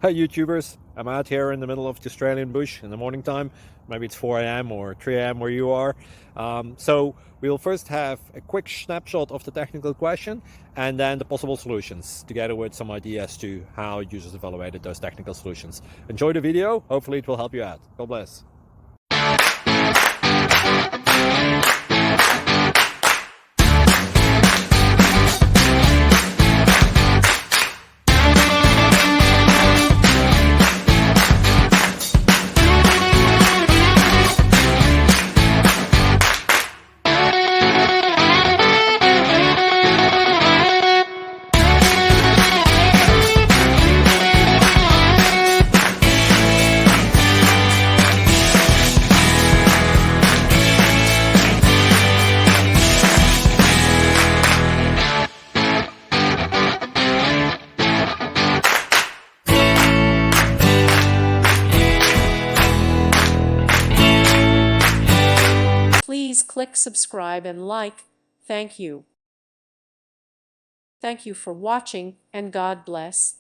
Hi YouTubers, I'm out here in the middle of the Australian bush in the morning time. Maybe it's 4 a.m. or 3 a.m. where you are. So we'll first have a quick snapshot of the technical question and then the possible solutions, together with some ideas to how users evaluated those technical solutions. Enjoy the video, hopefully it will help you out. God bless. Please click subscribe and like. Thank you. Thank you for watching, and God bless.